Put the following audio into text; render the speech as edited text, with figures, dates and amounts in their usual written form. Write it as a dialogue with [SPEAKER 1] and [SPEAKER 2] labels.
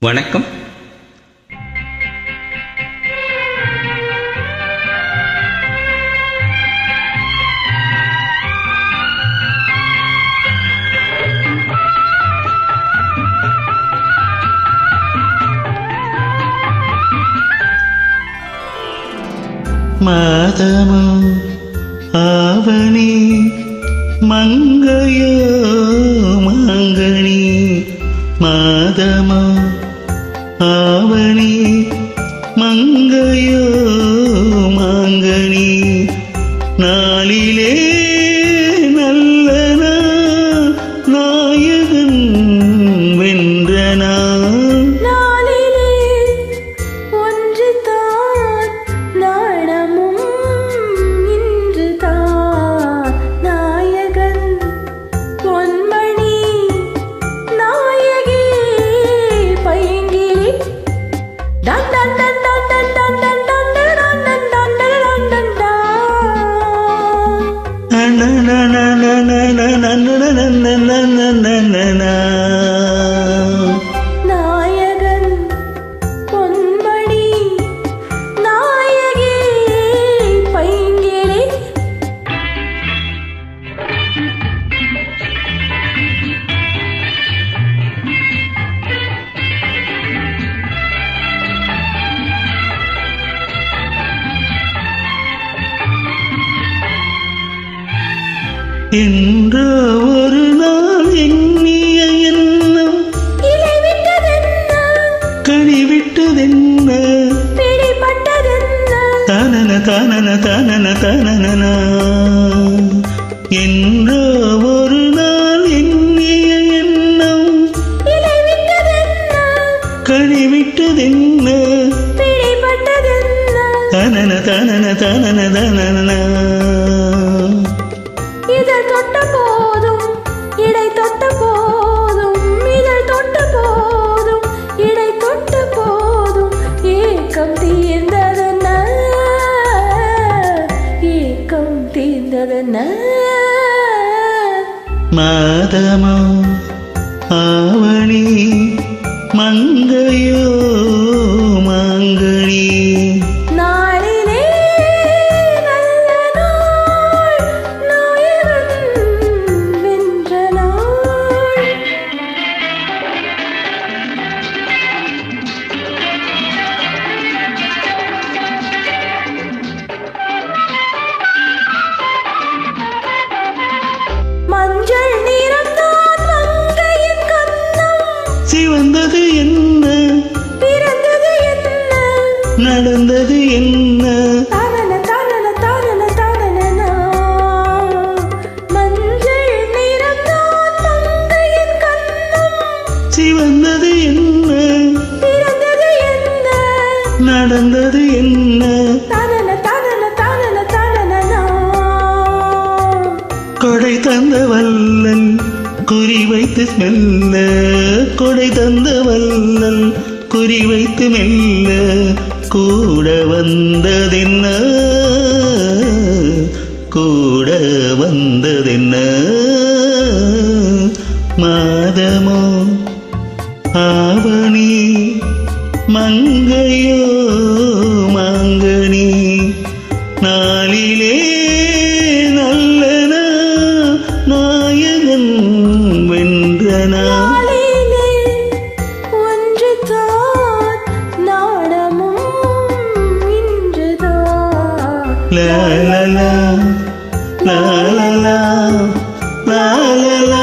[SPEAKER 1] வணக்கம்.
[SPEAKER 2] மாதமோ ஆவணி மங்கையோ மாங்கனி, மாதமோ ஆவணி மங்கையோ மாங்கனி, நாளிலே நல்ல நாயகன் வென்ற நாள்.
[SPEAKER 3] நாயகன் பொன்மணி நாயகி பைங்கிளி.
[SPEAKER 2] என்று ஒரு நாள் எண்ணிய எண்ணம் கனிவிட்டதென்ன, தானன தானன தானன தானன. என்று ஒரு நாள் எண்ணிய எண்ணம் கனிவிட்டதென்ன, தானன தானன தானன தானன.
[SPEAKER 3] இதழ் தொட்ட போதும் இடை தொட்ட போதும், இதழ் தொட்ட போதும் இடை தொட்ட போதும், ஏக்கம் தீர்ந்ததென்ன, ஏக்கம் தீர்ந்ததென்ன.
[SPEAKER 2] மாதமோ ஆவணி மங்கையோ மாங்கனி,
[SPEAKER 3] நாளிலே நல்ல நாள், நாயகன் வென்ற நாள். மஞ்சள் நிறம்தான் மங்கையின் கன்னம்,
[SPEAKER 2] சிவந்தது என்ன,
[SPEAKER 3] பிறந்தது என்ன,
[SPEAKER 2] நடந்தது என்ன,
[SPEAKER 3] தானன தானன தானன தானன. மஞ்சள் நிறம்தான் மங்கையின் கன்னம்,
[SPEAKER 2] சிவந்தது என்ன,
[SPEAKER 3] பிறந்தது என்ன,
[SPEAKER 2] நடந்தது என்ன,
[SPEAKER 3] தானன தானன தானன தானன.
[SPEAKER 2] கொடை தந்த வல்லல் குறி வைத்து மெல்ல, கொடை தந்த வல்லல் குறி வைத்து மெல்ல, கூட வந்ததென்ன, கூட வந்ததென்ன. மாதமோ ஆவணி மங்கையோ மாங்கனி, நாளிலே நல்ல நாயகன் வென்ற நாள்.
[SPEAKER 3] நாளிலே ஒன்றுதான், நாடமும் இன்றுதான்.
[SPEAKER 2] லா லா லா லா லா லா லா லா.